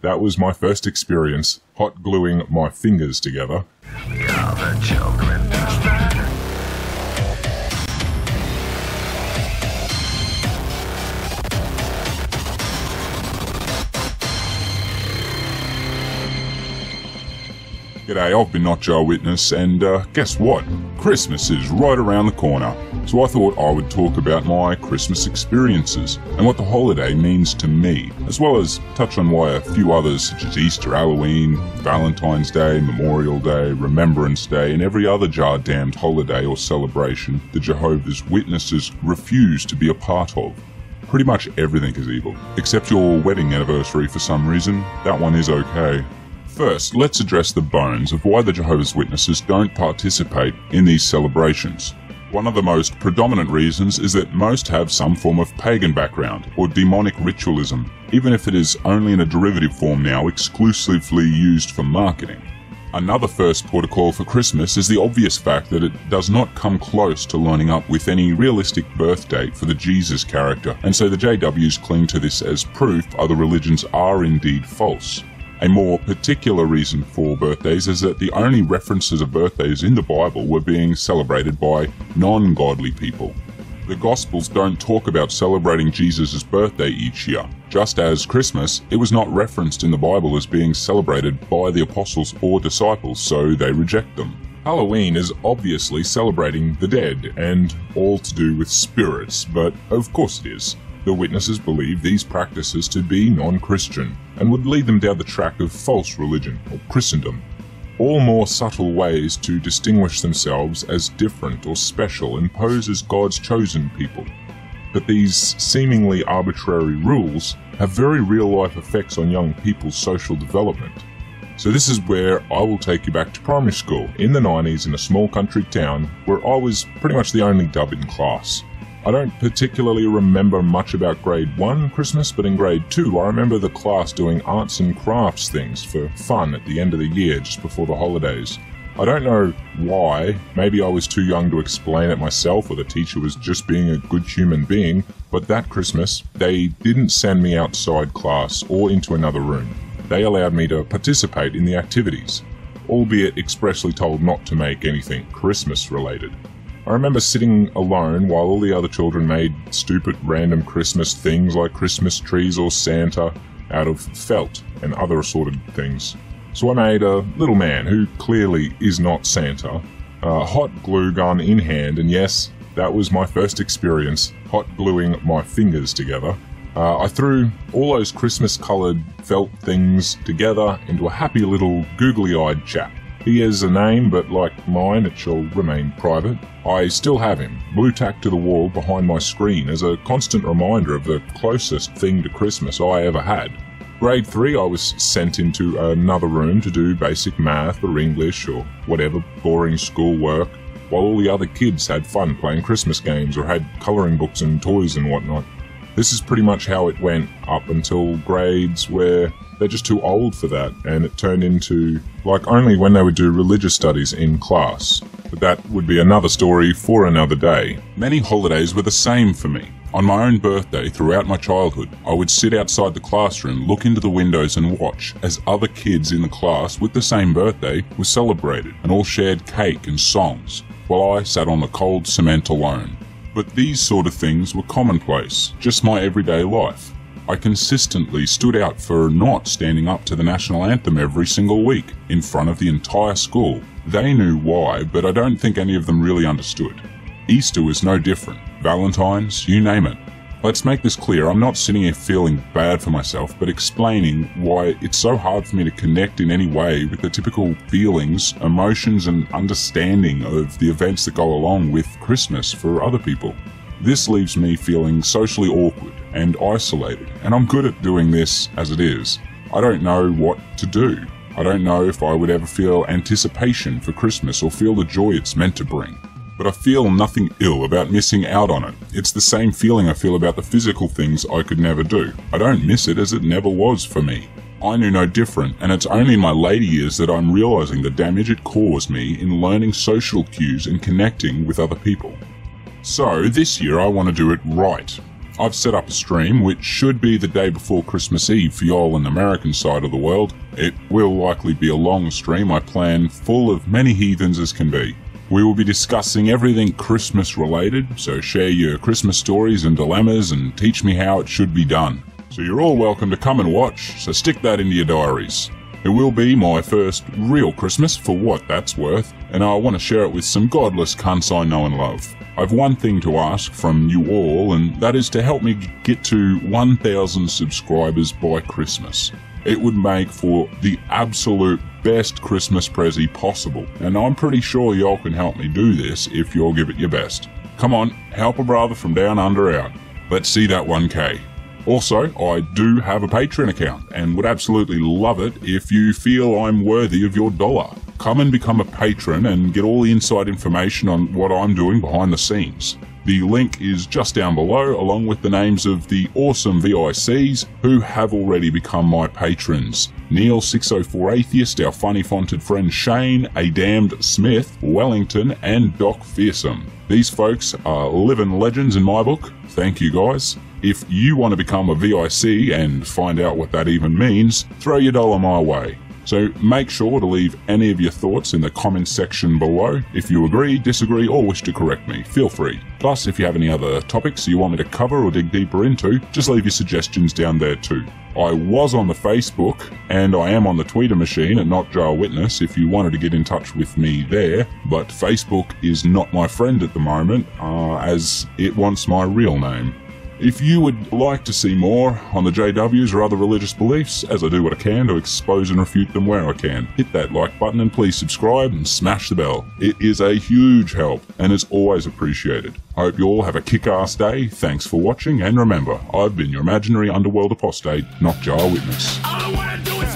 that was my first experience hot gluing my fingers together. All the children know that. G'day, I've been NotJah Witness, and guess what? Christmas is right around the corner. So I thought I would talk about my Christmas experiences and what the holiday means to me, as well as touch on why a few others such as Easter, Halloween, Valentine's Day, Memorial Day, Remembrance Day, and every other jar-damned holiday or celebration the Jehovah's Witnesses refuse to be a part of. Pretty much everything is evil, except your wedding anniversary for some reason. That one is okay. First, let's address the bones of why the Jehovah's Witnesses don't participate in these celebrations. One of the most predominant reasons is that most have some form of pagan background or demonic ritualism, even if it is only in a derivative form now exclusively used for marketing. Another first port of call for Christmas is the obvious fact that it does not come close to lining up with any realistic birth date for the Jesus character, and so the JWs cling to this as proof other religions are indeed false. A more particular reason for birthdays is that the only references of birthdays in the Bible were being celebrated by non-godly people. The Gospels don't talk about celebrating Jesus' birthday each year. Just as Christmas, it was not referenced in the Bible as being celebrated by the apostles or disciples, so they reject them. Halloween is obviously celebrating the dead and all to do with spirits, but of course it is. The witnesses believe these practices to be non-Christian and would lead them down the track of false religion or Christendom. All more subtle ways to distinguish themselves as different or special and pose as God's chosen people. But these seemingly arbitrary rules have very real-life effects on young people's social development. So this is where I will take you back to primary school in the 90s in a small country town where I was pretty much the only dub in class. I don't particularly remember much about grade 1 Christmas, but in grade 2 I remember the class doing arts and crafts things for fun at the end of the year just before the holidays. I don't know why, maybe I was too young to explain it myself or the teacher was just being a good human being, but that Christmas they didn't send me outside class or into another room. They allowed me to participate in the activities, albeit expressly told not to make anything Christmas related. I remember sitting alone while all the other children made stupid random Christmas things like Christmas trees or Santa out of felt and other assorted things. So I made a little man who clearly is not Santa, a hot glue gun in hand, and yes, that was my first experience hot gluing my fingers together. I threw all those Christmas-coloured felt things together into a happy little googly-eyed chap. He has a name, but like mine, it shall remain private. I still have him, blue tacked to the wall behind my screen as a constant reminder of the closest thing to Christmas I ever had. Grade 3, I was sent into another room to do basic math or English or whatever boring schoolwork, while all the other kids had fun playing Christmas games or had colouring books and toys and whatnot. This is pretty much how it went up until grades where they're just too old for that, and it turned into like only when they would do religious studies in class. But that would be another story for another day. Many holidays were the same for me. On my own birthday throughout my childhood, I would sit outside the classroom, look into the windows and watch as other kids in the class with the same birthday were celebrated and all shared cake and songs, while I sat on the cold cement alone. But these sort of things were commonplace, just my everyday life. I consistently stood out for not standing up to the national anthem every single week in front of the entire school. They knew why, but I don't think any of them really understood. Easter was no different. Valentine's, you name it. Let's make this clear, I'm not sitting here feeling bad for myself, but explaining why it's so hard for me to connect in any way with the typical feelings, emotions and understanding of the events that go along with Christmas for other people. This leaves me feeling socially awkward and isolated, and I'm good at doing this as it is. I don't know what to do. I don't know if I would ever feel anticipation for Christmas or feel the joy it's meant to bring. But I feel nothing ill about missing out on it. It's the same feeling I feel about the physical things I could never do. I don't miss it as it never was for me. I knew no different, and it's only in my later years that I'm realizing the damage it caused me in learning social cues and connecting with other people. So this year I want to do it right. I've set up a stream which should be the day before Christmas Eve for y'all in the American side of the world. It will likely be a long stream, I plan, full of many heathens as can be. We will be discussing everything Christmas related, so share your Christmas stories and dilemmas and teach me how it should be done. So you're all welcome to come and watch, so stick that into your diaries. It will be my first real Christmas for what that's worth, and I want to share it with some godless cunts I know and love. I've one thing to ask from you all, and that is to help me get to 1,000 subscribers by Christmas. It would make for the absolute best Christmas prezi possible, and I'm pretty sure y'all can help me do this if you'll give it your best. Come on, help a brother from down under out. Let's see that 1K. Also, I do have a Patreon account and would absolutely love it if you feel I'm worthy of your dollar. Come and become a patron and get all the inside information on what I'm doing behind the scenes. The link is just down below, along with the names of the awesome VICs who have already become my patrons. Neil 604 Atheist, our funny fonted friend Shane, A Damned Smith, Wellington, and Doc Fearsome. These folks are living legends in my book. Thank you guys. If you want to become a VIC and find out what that even means, throw your dollar my way. So make sure to leave any of your thoughts in the comments section below. If you agree, disagree, or wish to correct me, feel free. Plus, if you have any other topics you want me to cover or dig deeper into, just leave your suggestions down there too. I was on the Facebook, and I am on the Twitter machine at NotJah Witness if you wanted to get in touch with me there, but Facebook is not my friend at the moment, as it wants my real name. If you would like to see more on the JWs or other religious beliefs, as I do what I can to expose and refute them where I can, hit that like button and please subscribe and smash the bell. It is a huge help and is always appreciated. I hope you all have a kick-ass day, thanks for watching, and remember, I've been your imaginary underworld apostate, NotJah Witness. All I wanna do is